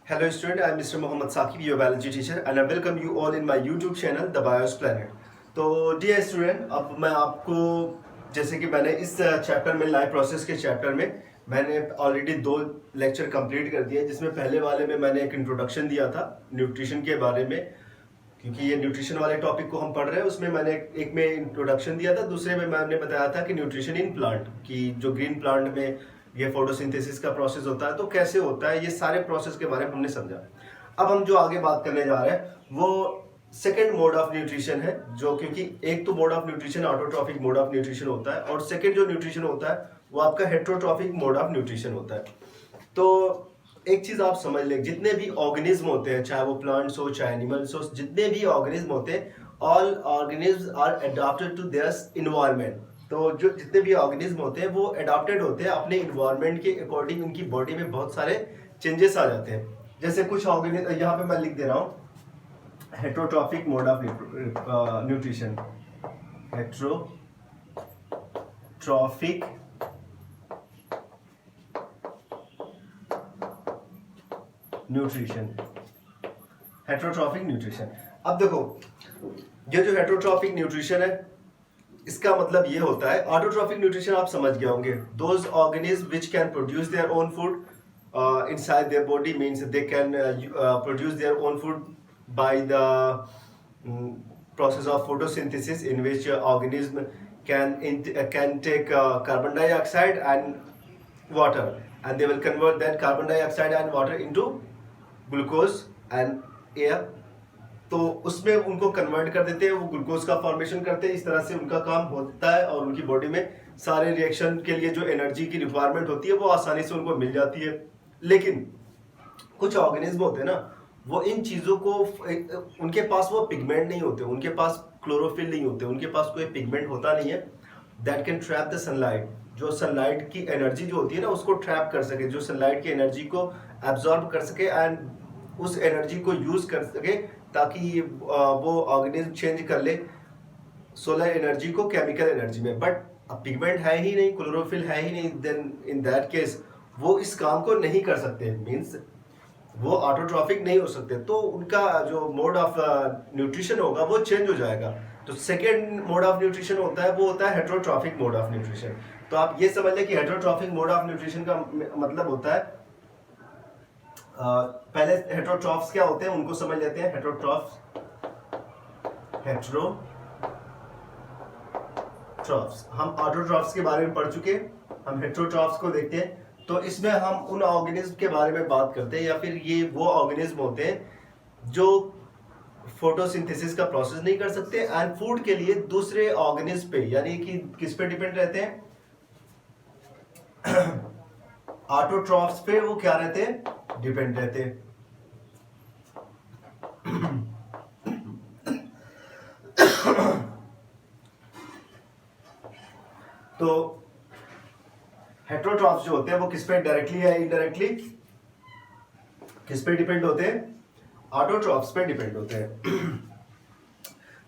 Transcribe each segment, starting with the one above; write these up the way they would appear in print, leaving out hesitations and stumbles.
Hello student, I am Mr. Mohammad Saqib, your biology teacher and I welcome you all in my YouTube channel The Bios Planet. तो dear student, अब मैं आपको जैसे कि मैंने इस चैप्टर में लाइफ प्रोसेस के चैप्टर में मैंने ऑलरेडी 2 लेक्चर कंप्लीट कर दिए, जिसमें पहले वाले में मैंने एक इंट्रोडक्शन दिया था न्यूट्रिशन के बारे में, क्योंकि ये न्यूट्रिशन वाले टॉपिक को हम पढ़ रहे हैं। उसमें मैंने एक में इंट्रोडक्शन दिया था, दूसरे में मैंने बताया था कि न्यूट्रिशन इन प्लांट की जो ग्रीन प्लांट में ये फोटोसिंथेसिस का प्रोसेस होता है तो कैसे होता है, ये सारे प्रोसेस के बारे में हमने समझा। अब हम जो आगे बात करने जा रहे हैं वो सेकेंड मोड ऑफ न्यूट्रिशन है, जो क्योंकि एक तो mode of nutrition autotrophic mode of nutrition होता है और सेकेंड जो न्यूट्रिशन होता है वो आपका हेट्रोट्रॉफिक मोड ऑफ न्यूट्रिशन होता है। तो एक चीज आप समझ लें, जितने भी ऑर्गेनिज्म होते हैं, चाहे वो प्लांट्स हो चाहे एनिमल्स हो, जितने भी ऑर्गेनिज्म होते हैं, all organism are adapted to their environment. तो जो जितने भी ऑर्गेनिज्म होते हैं वो अडॉप्टेड होते हैं अपने इन्वायरमेंट के अकॉर्डिंग, उनकी बॉडी में बहुत सारे चेंजेस आ जाते हैं। जैसे कुछ ऑर्गेनिज्म यहाँ पे मैं लिख दे रहा हूँ, heterotrophic mode of nutrition, heterotrophic nutrition, heterotrophic nutrition. अब देखो, ये जो हेट्रोट्रॉफिक न्यूट्रिशन है इसका मतलब ये होता है, ऑटोट्रॉफिक न्यूट्रिशन आप समझ गए होंगे, those organism which can produce their own food inside their body, means they can produce their own food by the process of photosynthesis, in which organism can take carbon dioxide and water, and they will convert that carbon dioxide and water into glucose and air। तो उसमें उनको convert कर देते हैं, वो glucose का formation करते हैं, इस तरह से उनका काम होता है और उनकी बॉडी में सारे रिएक्शन के लिए जो एनर्जी की रिक्वायरमेंट होती है वो आसानी से उनको मिल जाती है। लेकिन कुछ ऑर्गेनिज्म होते हैं ना, वो इन चीज़ों को, उनके पास वो पिगमेंट नहीं होते, उनके पास क्लोरोफिल नहीं होते, उनके पास कोई पिगमेंट होता नहीं है that can trap the sunlight, जो सनलाइट की एनर्जी जो होती है ना उसको ट्रैप कर सके, जो सनलाइट की एनर्जी को एब्जॉर्ब कर सके एंड उस एनर्जी को यूज कर सके, ताकि वो ऑर्गेनिज्म चेंज कर ले सोलर एनर्जी को केमिकल एनर्जी में। बट अब पिगमेंट है ही नहीं, क्लोरोफिल है ही नहीं, देन इन दैट केस वो इस काम को नहीं कर सकते, मीन्स वो ऑटोट्रॉफिक नहीं हो सकते, तो उनका जो मोड ऑफ न्यूट्रिशन होगा वो चेंज हो जाएगा। तो सेकेंड मोड ऑफ न्यूट्रिशन होता है वो होता है हेट्रोट्रॉफिक मोड ऑफ न्यूट्रिशन। तो आप ये समझ लें कि हेट्रोट्रॉफिक मोड ऑफ न्यूट्रिशन का मतलब होता है, पहले हेट्रोट्रॉफ्स क्या होते हैं उनको समझ लेते हैं। हेट्रोट्रॉफ्स हम ऑटोट्रॉफ्स के बारे में पढ़ चुके हैं, हम हेट्रोट्रॉफ्स को देखते हैं। तो इसमें हम उन ऑर्गेनिज्म के बारे में बात करते हैं, या फिर ये वो ऑर्गेनिज्म होते हैं जो फोटोसिंथेसिस का प्रोसेस नहीं कर सकते एंड फूड के लिए दूसरे ऑर्गेनिज्म पे, यानी कि किस पे डिपेंड रहते हैं, ऑटोट्रॉफ्स पे वो क्या रहते हैं, डिपेंड रहते हैं। तो हेट्रोट्रॉफ्स जो होते हैं वो किस पे डायरेक्टली या इनडायरेक्टली किस पे डिपेंड होते हैं, ऑटोट्रॉफ्स पे डिपेंड होते हैं।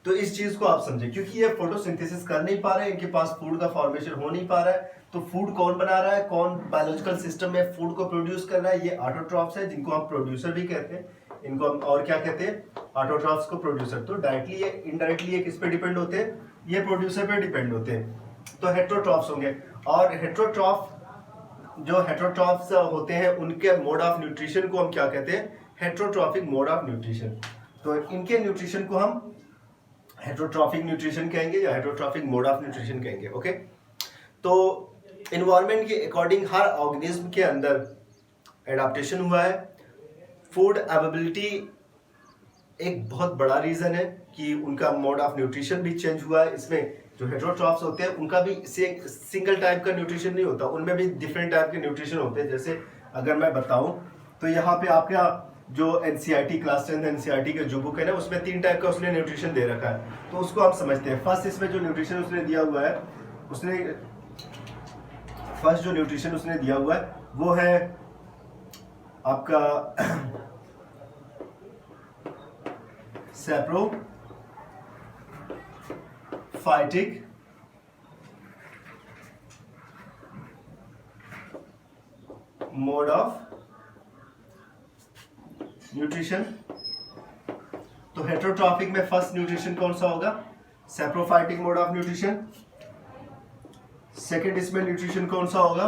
तो इस चीज को आप समझे, क्योंकि ये फोटोसिंथेसिस कर नहीं पा रहे, इनके पास फूड का फॉर्मेशन हो नहीं पा रहा है, तो फूड कौन बना रहा है, कौन बायोलॉजिकल सिस्टम में फूड को प्रोड्यूस कर रहा है, ये ऑटोट्रॉफ्स है, जिनको हम प्रोड्यूसर भी कहते हैं। इनको हम और क्या कहते हैं, ऑटोट्रॉफ्स को प्रोड्यूसर। तो डायरेक्टली या इनडायरेक्टली ये किस पे डिपेंड होते हैं, ये प्रोड्यूसर पे डिपेंड होते हैं। तो हेट्रोट्रॉफ्स होंगे, और हेट्रोट्रॉफ्स होते हैं उनके मोड ऑफ न्यूट्रिशन को हम क्या कहते हैं, हेट्रोट्रॉफिक मोड ऑफ न्यूट्रिशन। तो इनके न्यूट्रिशन को हम हेट्रोट्रॉफिक न्यूट्रिशन कहेंगे या हेट्रोट्रॉफिक मोड ऑफ न्यूट्रिशन कहेंगे। ओके, तो इन्वायरमेंट के अकॉर्डिंग हर ऑर्गेनिज्म के अंदर एडाप्टेशन हुआ है। फूड अवेलेबिलिटी एक बहुत बड़ा रीजन है कि उनका मोड ऑफ न्यूट्रिशन भी चेंज हुआ है। इसमें जो हेट्रोट्रॉफ्स होते हैं उनका भी सिंगल टाइप का न्यूट्रिशन नहीं होता, उनमें भी डिफरेंट टाइप के न्यूट्रिशन होते हैं। जैसे अगर मैं बताऊं तो यहाँ पे आपका जो एनसीईआरटी क्लास 10 एनसीईआरटी का जो बुक है ना, उसमें 3 टाइप का उसने न्यूट्रिशन दे रखा है, तो उसको आप समझते हैं। फर्स्ट इसमें जो न्यूट्रिशन उसने दिया हुआ है, फर्स्ट जो न्यूट्रिशन उसने दिया हुआ है वो है आपका सैप्रोफाइटिक मोड ऑफ न्यूट्रिशन। तो हेटेरोट्रॉफिक में फर्स्ट न्यूट्रिशन कौन सा होगा? Saprophytic mode of nutrition. Second इसमें न्यूट्रिशन कौन सा होगा?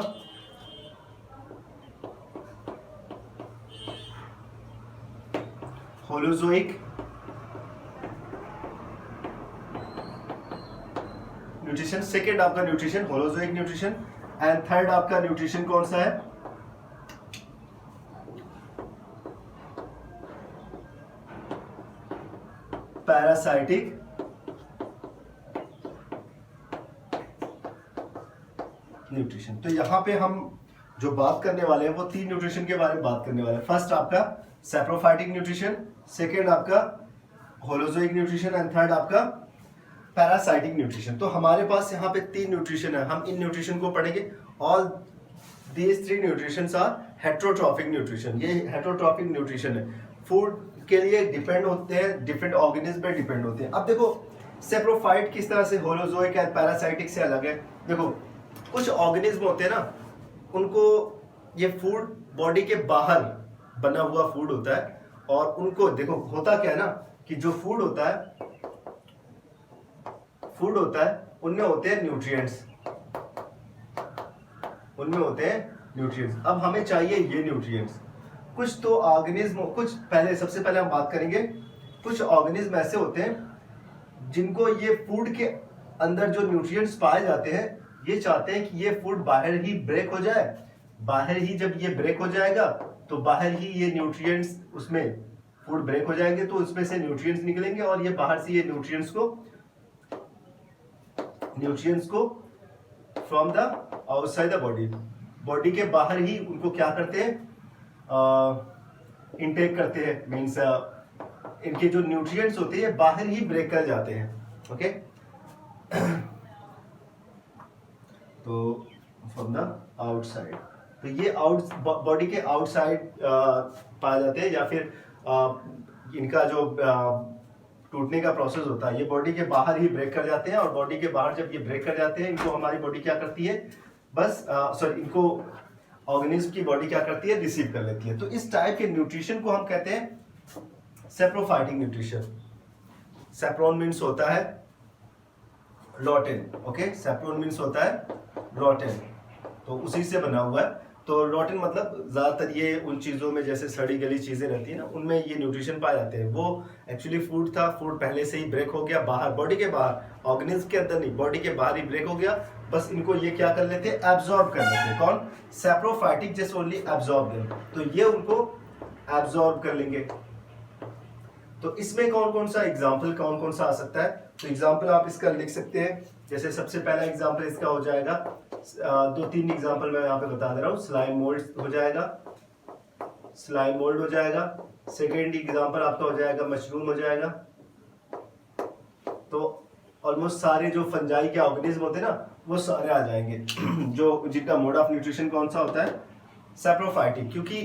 Holozoic nutrition. सेकेंड आपका nutrition holozoic nutrition. And third आपका न्यूट्रिशन कौन सा है? Parasitic nutrition. तो यहां पे हम जो बात करने वाले हैं वो तीन न्यूट्रिशन के बारे में बात करने वाले हैं। फर्स्ट आपका सैप्रोफाइटिक न्यूट्रिशन, सेकेंड आपका होलोजोइक न्यूट्रिशन एंड थर्ड आपका पैरासाइटिक न्यूट्रिशन। तो हमारे पास यहाँ पे तीन न्यूट्रिशन है, हम इन न्यूट्रिशन को पढ़ेंगे। All these three nutritions are heterotrophic nutrition. ये हेटेरोट्रॉफिक न्यूट्रिशन है, फूड के लिए डिपेंड होते हैं, डिफरेंट ऑर्गेनिज्म पे डिपेंड होते हैं। अब देखो सैप्रोफाइट किस तरह से होलोजोइक एंड पैरासाइटिक से अलग है। देखो कुछ ऑर्गेनिज्म होते हैं ना, उनको ये फूड बॉडी के बाहर बना हुआ फूड होता है, और उनको देखो होता क्या है ना कि जो फूड होता है उनमें होते हैं न्यूट्रिएंट्स, उनमें होते हैं न्यूट्रिएंट्स। अब हमें चाहिए ये न्यूट्रिएंट्स। कुछ तो ऑर्गेनिज्म, कुछ पहले सबसे पहले हम बात करेंगे, कुछ ऑर्गेनिज्म ऐसे होते हैं जिनको ये फूड के अंदर जो न्यूट्रिएंट्स पाए जाते हैं, ये चाहते हैं कि ये फूड बाहर ही ब्रेक हो जाए। बाहर ही जब ये ब्रेक हो जाएगा तो बाहर ही ये न्यूट्रिएंट्स, उसमें फूड ब्रेक हो जाएंगे तो उसमें से न्यूट्रिएंट्स निकलेंगे, और ये बाहर से ये न्यूट्रिएंट्स को from the outside the body के बाहर ही उनको क्या करते हैं, इनटेक करते हैं। मीन्स इनके जो न्यूट्रिएंट्स होते हैं बाहर ही ब्रेक कर जाते हैं। ओके तो फ्रॉम द आउटसाइड, तो ये बॉडी के आउटसाइड पाए जाते हैं, या फिर इनका जो टूटने का प्रोसेस होता है ये बॉडी के बाहर ही ब्रेक कर जाते हैं। और बॉडी के बाहर जब ये ब्रेक कर जाते हैं, इनको हमारी बॉडी क्या करती है, बस इनको ऑर्गेनिज्म की बॉडी क्या करती है, रिसीव कर लेती है। तो इस टाइप के न्यूट्रिशन को हम कहते हैं सैप्रोफाइटिक न्यूट्रिशन। सैप्रोन मीन्स होता है रोटेन। ओके, सैप्रोन मीन्स होता है रोटेन, तो उसी से बना हुआ है। तो रोटेन मतलब ज्यादातर ये उन चीजों में, जैसे सड़ी गली चीजें रहती है ना, उनमें ये न्यूट्रिशन पाए जाते हैं। वो एक्चुअली फूड था, फूड पहले से ही ब्रेक हो गया बाहर, बॉडी के बाहर, ऑर्गेनिज्म के अंदर नहीं, बॉडी के बाहर ही ब्रेक हो गया। बस इनको ये क्या कर लेते हैं, एब्जॉर्ब कर लेते हैं। कौन? Saprophytic just only absorb them, तो ये उनको एब्जॉर्ब कर लेंगे। तो इसमें कौन कौन सा एग्जाम्पल, कौन कौन सा आ सकता है? तो एग्जाम्पल आप इसका लिख सकते हैं। जैसे सबसे पहला एग्जाम्पल इसका हो जाएगा, दो तीन एग्जाम्पल मैं यहाँ पे बता दे रहा हूँ। स्लाइम मोल्ड हो जाएगा, स्लाइम मोल्ड हो जाएगा। सेकेंड एग्जाम्पल आपका हो जाएगा मशरूम हो जाएगा। तो ऑलमोस्ट सारे जो फंजाई के ऑर्गेनिज्म होते हैं ना, वो सारे आ जाएंगे जो जिनका मोड ऑफ न्यूट्रिशन कौन सा होता है, सैप्रोफाइटिक। क्योंकि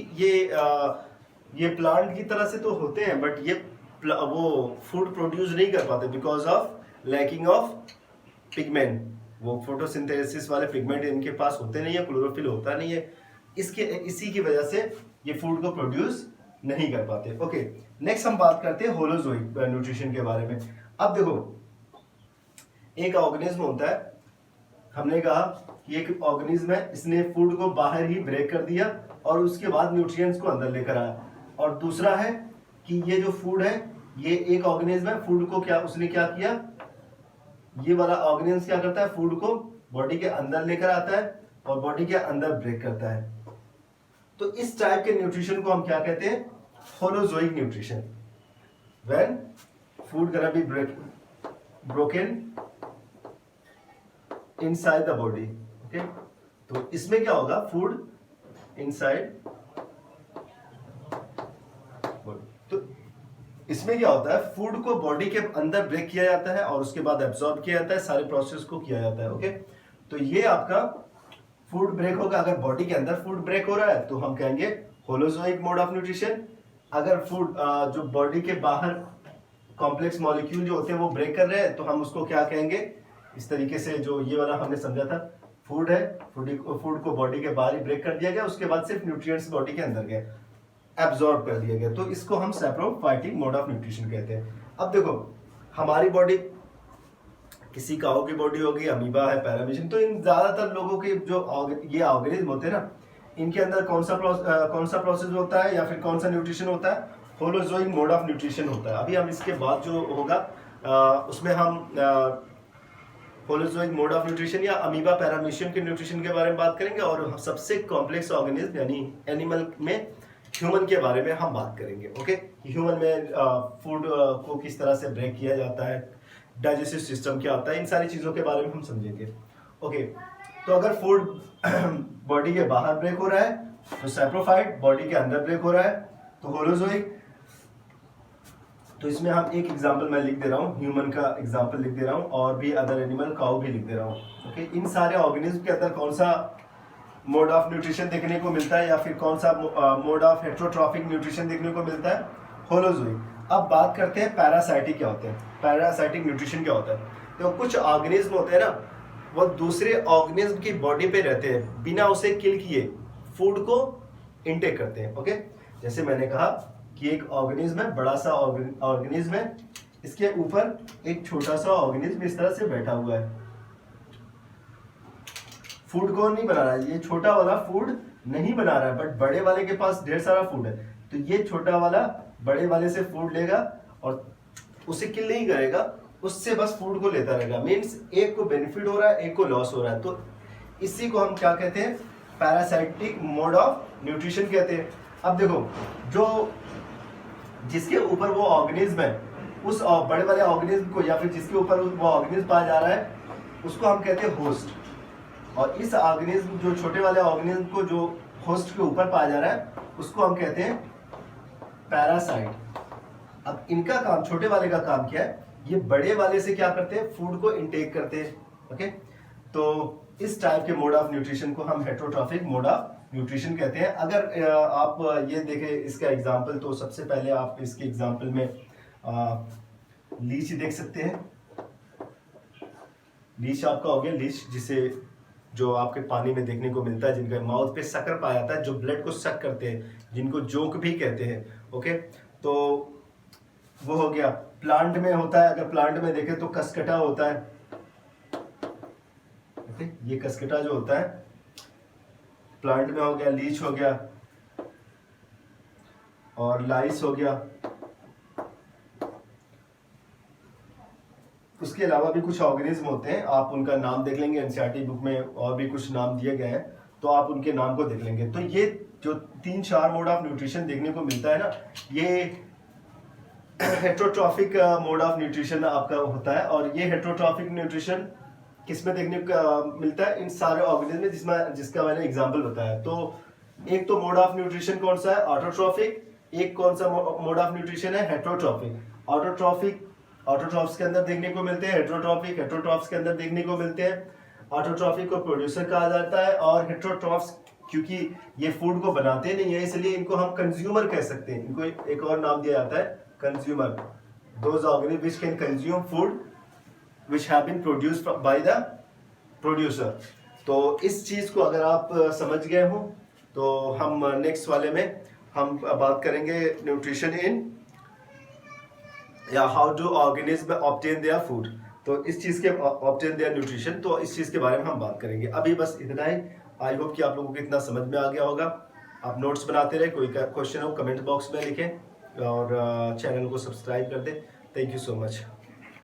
ये प्लांट की तरह से तो होते हैं, बट ये वो फूड प्रोड्यूस नहीं कर पाते because of lacking of pigment. वो फोटोसिंथेसिस वाले पिगमेंट इनके पास होते नहीं है, क्लोरोफिल होता नहीं है, इसी की वजह से ये फूड को प्रोड्यूस नहीं कर पाते। ओके, नेक्स्ट हम बात करते हैं होलोजोइक न्यूट्रिशन के बारे में। अब देखो एक ऑर्गेनिज्म होता है, हमने कहा कि एक ऑर्गेनिज्म है, इसने फूड को बाहर ही ब्रेक कर दिया और उसके बाद न्यूट्रिएंट्स को अंदर लेकर आया। और दूसरा है कि ये जो फूड है, ये एक ऑर्गेनिज्म है, फूड को उसने क्या किया, ये वाला ऑर्गेनिज्म क्या करता है, फूड को बॉडी के अंदर लेकर आता है और बॉडी के अंदर ब्रेक करता है। तो इस टाइप के न्यूट्रिशन को हम क्या कहते हैं, holozoic nutrition. When food gonna be broken inside the body। Okay, तो इसमें क्या होगा, फूड इनसाइड, तो इसमें क्या होता है, फूड को बॉडी के अंदर ब्रेक किया जाता है और उसके बाद एब्सॉर्ब किया जाता है, सारे प्रोसेस को किया जाता है। ओके, तो ये आपका फूड ब्रेक होगा। अगर बॉडी के अंदर फूड ब्रेक हो रहा है तो हम कहेंगे होलोजोइक मोड ऑफ न्यूट्रिशन। अगर फूड जो बॉडी के बाहर कॉम्प्लेक्स मॉलिक्यूल जो होते हैं वो ब्रेक कर रहे हैं तो हम उसको क्या कहेंगे, इस तरीके से जो ये वाला हमने समझा था, फूड है, फूड को बॉडी के बाहर ही ब्रेक कर दिया गया, उसके बाद सिर्फ न्यूट्रिएंट्स बॉडी के अंदर गए। एब्जॉर्ब कर दिया गया, तो इसको हम सैप्रोफाइटिक मोड ऑफ न्यूट्रिशन कहते हैं। अब देखो हमारी बॉडी, किसी काऊ की बॉडी होगी, अमीबा है, पैरामीशियम, तो इन ज्यादातर लोगों के जो ये ऑर्गेनिज्म होते हैं ना, इनके अंदर कौन सा प्रोसेस होता है या फिर कौन सा न्यूट्रिशन होता है, होलोजोइक मोड ऑफ न्यूट्रिशन होता है। अभी हम इसके बाद जो होगा उसमें हम होलोजोइक मोड ऑफ न्यूट्रिशन या अमीबा पैरामीशियम के न्यूट्रिशन के बारे में बात करेंगे, और सबसे कॉम्प्लेक्स ऑर्गेनिज्म यानी एनिमल में ह्यूमन के बारे में हम बात करेंगे। ओके, ह्यूमन में फूड को किस तरह से ब्रेक किया जाता है, डाइजेस्टिव सिस्टम क्या होता है, इन सारी चीज़ों के बारे में हम समझेंगे। ओके, तो अगर फूड बॉडी के बाहर ब्रेक हो रहा है तो सैप्रोफाइट, बॉडी के अंदर ब्रेक हो रहा है तो होलोजोइक। तो इसमें हम एक एग्जांपल मैं लिख दे रहा हूँ, ह्यूमन का एग्जांपल लिख दे रहा हूँ, और भी अदर एनिमल, काऊ भी लिख दे रहा हूँ। ओके, इन सारे ऑर्गेनिज्म के अंदर कौन सा मोड ऑफ न्यूट्रिशन देखने को मिलता है या फिर कौन सा मोड ऑफ हेट्रोट्रॉफिक न्यूट्रिशन देखने को मिलता है, होलोजोइक। अब बात करते हैं पैरासाइटिक क्या होते हैं, पैरासाइटिक न्यूट्रिशन क्या होता है। तो कुछ ऑर्गेनिज्म होते हैं ना, वो दूसरे ऑर्गेनिज्म की बॉडी पे रहते हैं, बिना उसे किल किए फूड को इनटेक करते हैं। ओके, जैसे मैंने कहा कि एक ऑर्गेनिज्म है, बड़ा सा ऑर्गेनिज्म है, इसके ऊपर एक छोटा सा ऑर्गेनिज्म इस तरह से बैठा हुआ है, फूड को नहीं बना रहा है, ये छोटा वाला फूड नहीं बना रहा है, बट बड़े वाले के पास ढेर सारा फूड है, तो ये छोटा वाला बड़े वाले से फूड लेगा और उसे किल नहीं करेगा, उससे बस फूड को लेता रहेगा। मीन्स एक को बेनिफिट हो रहा है, एक को लॉस हो रहा है, तो इसी को हम क्या कहते हैं, पैरासाइटिक मोड ऑफ न्यूट्रिशन कहते हैं। अब देखो, जो जिसके ऊपर वो ऑर्गेनिज्म है, उस बड़े वाले ऑर्गेनिज्म को या फिर जिसके ऊपर वो ऑर्गेनिज्म पाया जा रहा है, उसको हम कहते हैं होस्ट, और इस ऑर्गेनिज्म, जो छोटे वाले ऑर्गेनिज्म को जो होस्ट के ऊपर पाया जा रहा है, उसको हम कहते हैं पैरासाइट। अब इनका काम, छोटे वाले का काम क्या है, ये बड़े वाले से क्या करते हैं, फूड को इनटेक करते हैं। ओके, तो इस टाइप के मोड ऑफ न्यूट्रिशन को हम हेट्रोट्रॉफिक मोड ऑफ न्यूट्रिशन कहते हैं। अगर आप ये देखें इसका एग्जांपल, तो सबसे पहले आप इसके एग्जांपल में लीच देख सकते हैं। लीच आपका हो गया, लीच जिसे जो आपके पानी में देखने को मिलता है, जिनका माउथ पे शक्कर पाया जाता है, जो ब्लड को सक करते हैं, जिनको जोंक भी कहते हैं। ओके, तो वो हो गया। प्लांट में होता है, अगर प्लांट में देखें तो कसकटा होता है। ओके, ये कसकटा जो होता है प्लांट में हो गया, लीच हो गया और लाइस हो गया। उसके अलावा भी कुछ ऑर्गेनिज्म होते हैं, आप उनका नाम देख लेंगे, एनसीईआरटी बुक में और भी कुछ नाम दिए गए हैं, तो आप उनके नाम को देख लेंगे। तो ये जो 3-4 मोड ऑफ न्यूट्रिशन देखने को मिलता है ना, ये हेट्रोट्रॉफिक मोड ऑफ न्यूट्रिशन आपका होता है। और ये हेट्रोट्रॉफिक न्यूट्रिशन किसमें देखने को मिलता है, इन सारे ऑर्गेनिज्म में, जिसका मैंने एग्जांपल बताया। तो एक तो मोड ऑफ न्यूट्रिशन कौन सा है, ऑटोट्रॉफिक, एक कौन सा मोड ऑफ न्यूट्रिशन है, हेट्रोट्रॉफिक। ऑटोट्रॉफिक ऑटोट्रॉफ्स के अंदर देखने को मिलते हैं, हेट्रोट्रॉफिक हेट्रोट्रॉफ्स के अंदर देखने को मिलते हैं। ऑटोट्रॉफिक को प्रोड्यूसर कहा जाता है, और हेट्रोट्रॉफ्स क्योंकि ये फूड को बनाते नहीं है, इसलिए इनको हम कंज्यूमर कह सकते हैं। इनको एक और नाम दिया जाता है, consumer. Those organism which can consume food which have been produced by the producer। तो इस चीज को अगर आप समझ गए हो, तो हम नेक्स्ट वाले में हम बात करेंगे न्यूट्रिशन इन, या how do organism obtain their food. तो इस चीज के ऑब्टेन देयर न्यूट्रिशन, तो इस चीज के बारे में हम बात करेंगे। अभी बस इतना ही। आई होप कि आप लोगों को इतना समझ में आ गया होगा। आप नोट्स बनाते रहे, कोई क्वेश्चन हो कमेंट बॉक्स में लिखें, और चैनल को सब्सक्राइब कर दें। Thank you so much.